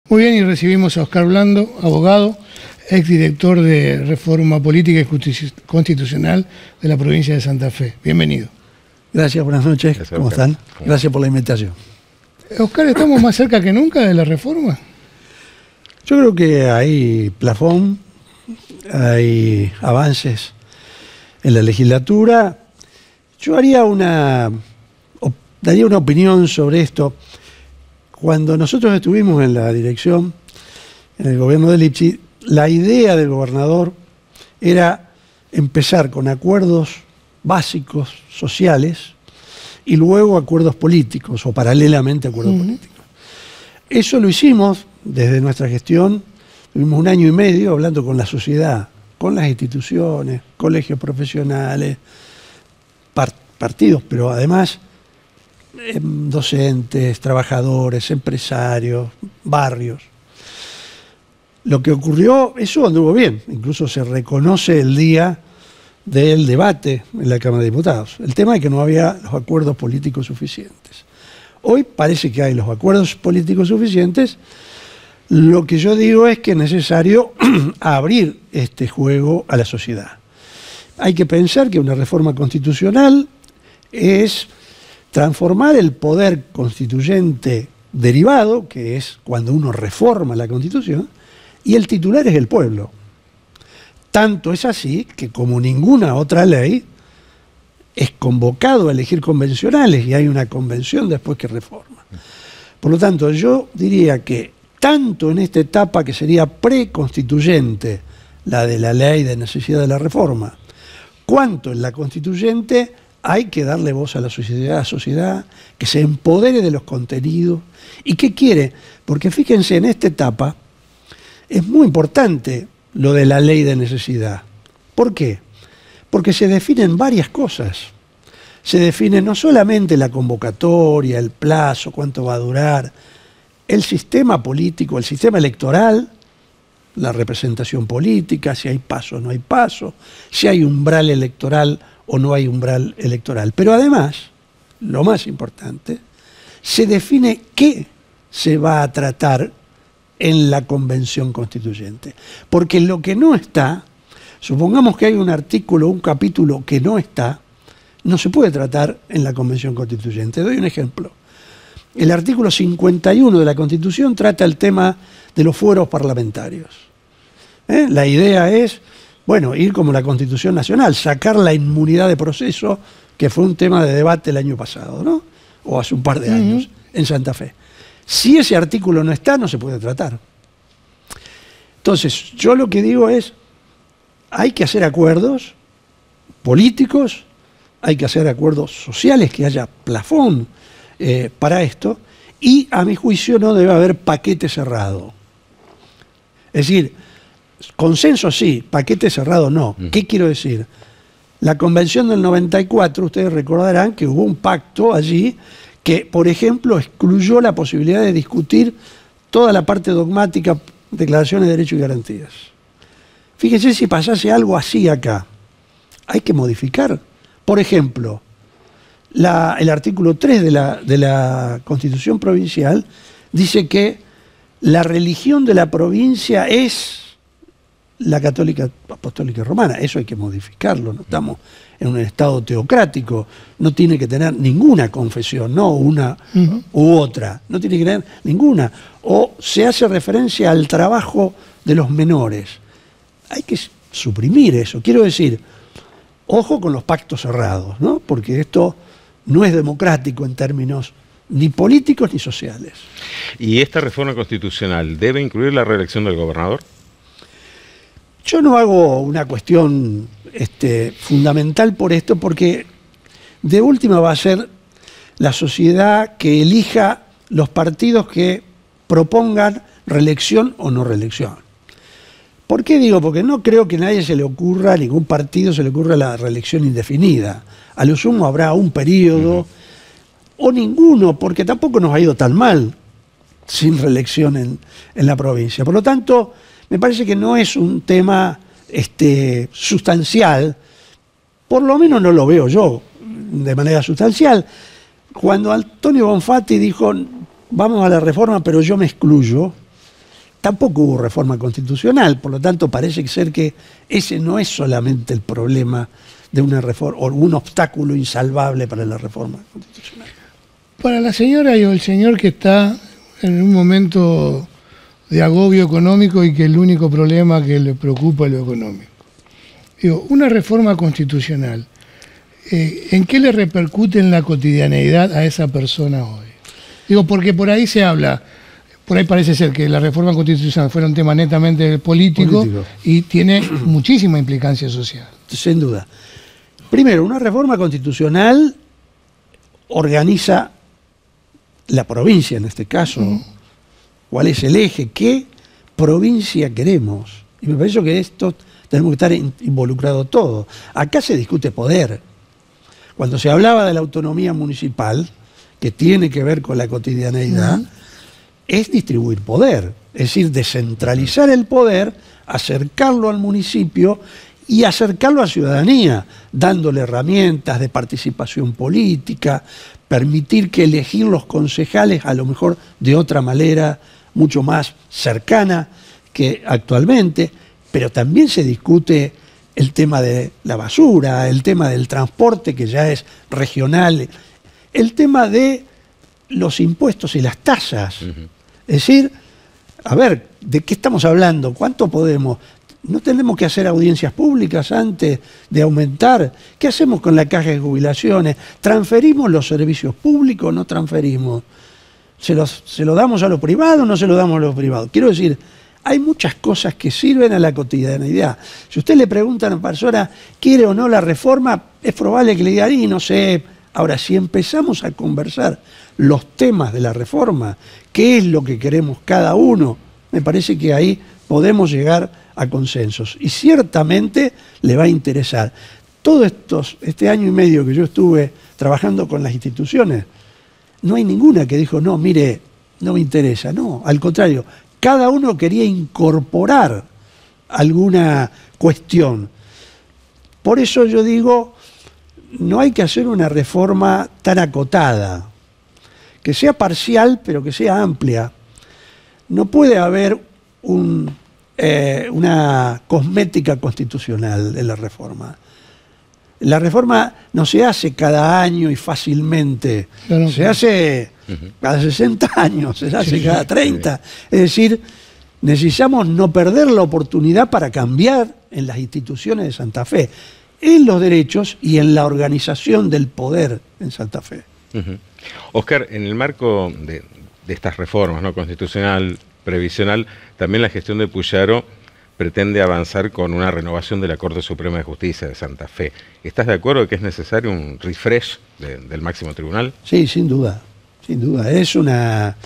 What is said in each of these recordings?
Muy bien, y recibimos a Oscar Blando, abogado, exdirector de Reforma Política y Constitucional de la provincia de Santa Fe. Bienvenido. Gracias, buenas noches. ¿Cómo están? Gracias por la invitación. Oscar, ¿estamos más cerca que nunca de la reforma? Yo creo que hay plafón, hay avances en la legislatura. Yo daría una opinión sobre esto. Cuando nosotros estuvimos en la dirección, en el gobierno de Lipsi, la idea del gobernador era empezar con acuerdos básicos, sociales, y luego acuerdos políticos, o paralelamente acuerdos políticos. Eso lo hicimos desde nuestra gestión, tuvimos 1 año y medio hablando con la sociedad, con las instituciones, colegios profesionales, partidos, pero además docentes, trabajadores, empresarios, barrios. Lo que ocurrió, eso anduvo bien, incluso se reconoce el día del debate en la Cámara de Diputados. El tema es que no había los acuerdos políticos suficientes. Hoy parece que hay los acuerdos políticos suficientes. Lo que yo digo es que es necesario abrir este juego a la sociedad. Hay que pensar que una reforma constitucional es transformar el poder constituyente derivado, que es cuando uno reforma la Constitución, y el titular es el pueblo. Tanto es así que, como ninguna otra ley, es convocado a elegir convencionales y hay una convención después que reforma. Por lo tanto, yo diría que tanto en esta etapa que sería preconstituyente, la de la ley de necesidad de la reforma, cuanto en la constituyente, hay que darle voz a la sociedad, que se empodere de los contenidos. ¿Y qué quiere? Porque fíjense, en esta etapa es muy importante lo de la ley de necesidad. ¿Por qué? Porque se definen varias cosas. Se define no solamente la convocatoria, el plazo, cuánto va a durar, el sistema político, el sistema electoral, la representación política, si hay paso o no hay paso, si hay umbral electoral o no hay umbral electoral. Pero además, lo más importante, se define qué se va a tratar en la Convención Constituyente. Porque lo que no está, supongamos que hay un artículo, un capítulo que no está, no se puede tratar en la Convención Constituyente. Doy un ejemplo. El artículo 51 de la Constitución trata el tema de los fueros parlamentarios. La idea es, bueno, ir como la Constitución Nacional, sacar la inmunidad de proceso, que fue un tema de debate el año pasado, ¿no? O hace un par de años, en Santa Fe. Si ese artículo no está, no se puede tratar. Entonces, yo lo que digo es, hay que hacer acuerdos políticos, hay que hacer acuerdos sociales, que haya plafón para esto, y a mi juicio no debe haber paquete cerrado. Es decir, consenso sí, paquete cerrado no. ¿Qué quiero decir? La Convención del 94, ustedes recordarán que hubo un pacto allí que, por ejemplo, excluyó la posibilidad de discutir toda la parte dogmática, declaraciones de derechos y garantías. Fíjense si pasase algo así acá. Hay que modificar. Por ejemplo, el artículo 3 de la Constitución Provincial dice que la religión de la provincia es la católica apostólica romana. Eso hay que modificarlo. No estamos en un estado teocrático. No tiene que tener ninguna confesión, no una u otra. No tiene que tener ninguna. O se hace referencia al trabajo de los menores. Hay que suprimir eso. Quiero decir, ojo con los pactos cerrados, ¿no? Porque esto no es democrático en términos ni políticos ni sociales. ¿Y esta reforma constitucional debe incluir la reelección del gobernador? Yo no hago una cuestión fundamental por esto, porque de última va a ser la sociedad que elija los partidos que propongan reelección o no reelección. ¿Por qué digo? Porque no creo que a nadie se le ocurra, a ningún partido se le ocurra la reelección indefinida. A lo sumo habrá un periodo, o ninguno, porque tampoco nos ha ido tan mal sin reelección en la provincia. Por lo tanto, me parece que no es un tema sustancial, por lo menos no lo veo yo de manera sustancial. Cuando Antonio Bonfatti dijo, vamos a la reforma, pero yo me excluyo, tampoco hubo reforma constitucional, por lo tanto parece ser que ese no es solamente el problema de una reforma o un obstáculo insalvable para la reforma constitucional. Para la señora y el señor que está en un momento de agobio económico y que el único problema que le preocupa es lo económico. Digo, una reforma constitucional, ¿en qué le repercute en la cotidianeidad a esa persona hoy? Digo, porque por ahí se habla, por ahí parece ser que la reforma constitucional fuera un tema netamente político. Y tiene muchísima implicancia social. Sin duda. Primero, una reforma constitucional organiza la provincia, en este caso. ¿Cuál es el eje? ¿Qué provincia queremos? Y me parece que esto tenemos que estar involucrados todos. Acá se discute poder. Cuando se hablaba de la autonomía municipal, que tiene que ver con la cotidianeidad, es distribuir poder. Es decir, descentralizar el poder, acercarlo al municipio y acercarlo a la ciudadanía, dándole herramientas de participación política, permitir que elegir los concejales a lo mejor de otra manera, mucho más cercana que actualmente, pero también se discute el tema de la basura, el tema del transporte que ya es regional, el tema de los impuestos y las tasas. Es decir, a ver, ¿de qué estamos hablando? ¿Cuánto podemos? ¿No tenemos que hacer audiencias públicas antes de aumentar? ¿Qué hacemos con la caja de jubilaciones? ¿Transferimos los servicios públicos o no transferimos? ¿Se lo damos a lo privado o no se lo damos a lo privado? Quiero decir, hay muchas cosas que sirven a la cotidianeidad. Si usted le pregunta a una persona, ¿quiere o no la reforma? Es probable que le diga, y no sé. Ahora, si empezamos a conversar los temas de la reforma, qué es lo que queremos cada uno, me parece que ahí podemos llegar a consensos. Y ciertamente le va a interesar. Todo este año y medio que yo estuve trabajando con las instituciones, no hay ninguna que dijo, no, mire, no me interesa. No, al contrario, cada uno quería incorporar alguna cuestión. Por eso yo digo, no hay que hacer una reforma tan acotada, que sea parcial, pero que sea amplia. No puede haber una cosmética constitucional en la reforma. La reforma no se hace cada año y fácilmente, se hace cada 60 años, se hace cada 30. Es decir, necesitamos no perder la oportunidad para cambiar en las instituciones de Santa Fe, en los derechos y en la organización del poder en Santa Fe. Oscar, en el marco de estas reformas, ¿no?, constitucional, previsional, también la gestión de Puyaro pretende avanzar con una renovación de la Corte Suprema de Justicia de Santa Fe. ¿Estás de acuerdo que es necesario un refresh del máximo tribunal? Sí, sin duda, sin duda. Es una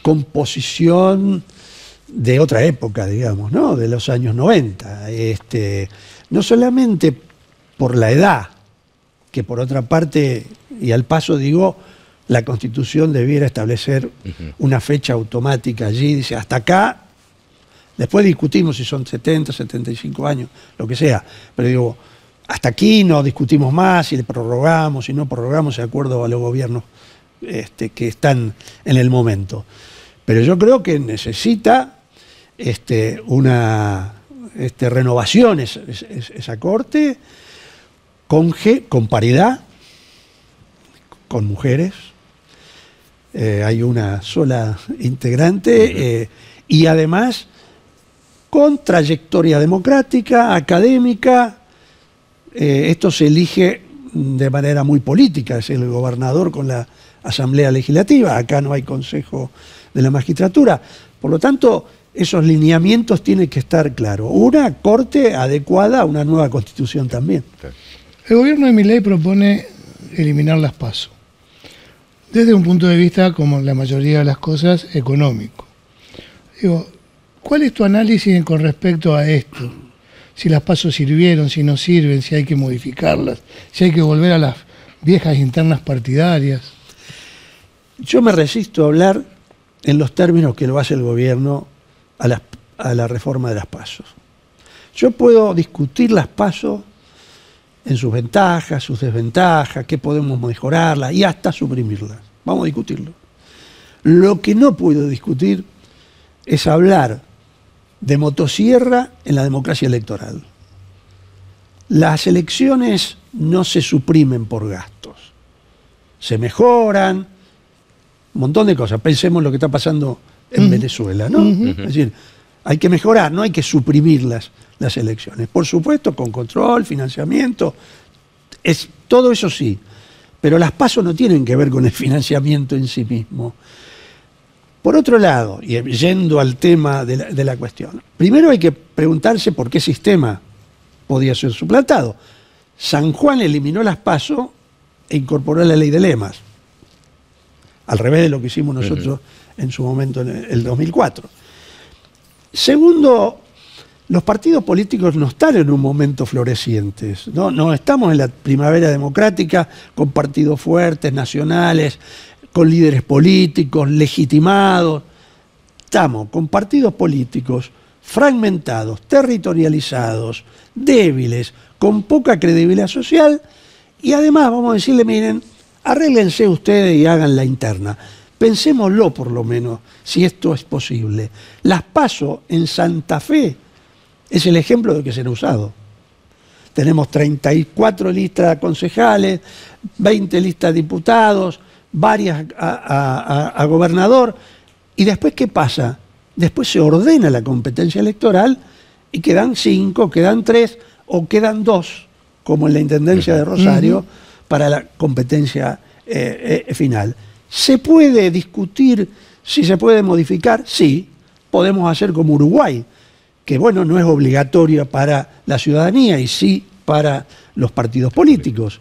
composición de otra época, digamos, ¿no? De los años 90. No solamente por la edad, que por otra parte, y al paso digo, la Constitución debiera establecer una fecha automática allí, dice, hasta acá, después discutimos si son 70, 75 años, lo que sea, pero digo, hasta aquí no discutimos más, si le prorrogamos, si no prorrogamos, de acuerdo a los gobiernos que están en el momento. Pero yo creo que necesita una renovación esa Corte con paridad, con mujeres. Hay una sola integrante y además con trayectoria democrática, académica. Esto se elige de manera muy política, es el gobernador con la Asamblea Legislativa, acá no hay Consejo de la Magistratura. Por lo tanto, esos lineamientos tienen que estar claros. Una Corte adecuada a una nueva Constitución también. El gobierno de Milei propone eliminar las PASO, desde un punto de vista, como la mayoría de las cosas, económico. Digo, ¿cuál es tu análisis con respecto a esto? Si las PASO sirvieron, si no sirven, si hay que modificarlas, si hay que volver a las viejas internas partidarias. Yo me resisto a hablar en los términos que lo hace el gobierno a la reforma de las PASO. Yo puedo discutir las PASO en sus ventajas, sus desventajas, qué podemos mejorarlas y hasta suprimirlas. Vamos a discutirlo. Lo que no puedo discutir es hablar de motosierra en la democracia electoral. Las elecciones no se suprimen por gastos, se mejoran, un montón de cosas. Pensemos lo que está pasando en Venezuela, ¿no? Es decir, hay que mejorar, no hay que suprimir las elecciones. Por supuesto, con control, financiamiento, todo eso sí. Pero las PASO no tienen que ver con el financiamiento en sí mismo. Por otro lado, y yendo al tema de la cuestión, primero hay que preguntarse por qué sistema podía ser suplantado. San Juan eliminó las PASO e incorporó la ley de lemas, al revés de lo que hicimos nosotros en su momento en el 2004. Segundo, los partidos políticos no están en un momento florecientes, no estamos en la primavera democrática con partidos fuertes, nacionales, con líderes políticos, legitimados. Estamos con partidos políticos fragmentados, territorializados, débiles, con poca credibilidad social, y además vamos a decirle, miren, arréglense ustedes y hagan la interna. Pensémoslo por lo menos, si esto es posible. Las PASO en Santa Fe es el ejemplo de que se han usado. Tenemos 34 listas concejales, 20 listas de diputados, varias a gobernador, y después ¿qué pasa? Después se ordena la competencia electoral y quedan 5, quedan 3 o quedan 2, como en la Intendencia de Rosario, para la competencia final. ¿Se puede discutir si se puede modificar? Sí, podemos hacer como Uruguay, que bueno, no es obligatoria para la ciudadanía y sí para los partidos políticos.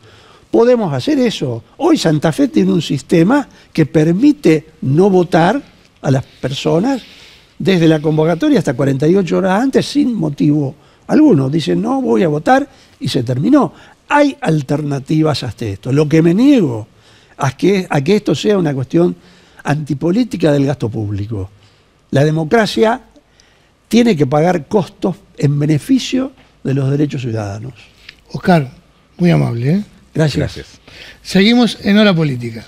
Podemos hacer eso. Hoy Santa Fe tiene un sistema que permite no votar a las personas desde la convocatoria hasta 48 horas antes sin motivo alguno. Dicen, no voy a votar y se terminó. Hay alternativas hasta esto. Lo que me niego a que esto sea una cuestión antipolítica del gasto público. La democracia tiene que pagar costos en beneficio de los derechos ciudadanos. Oscar, muy amable, ¿eh? Gracias. Seguimos en Hora Política.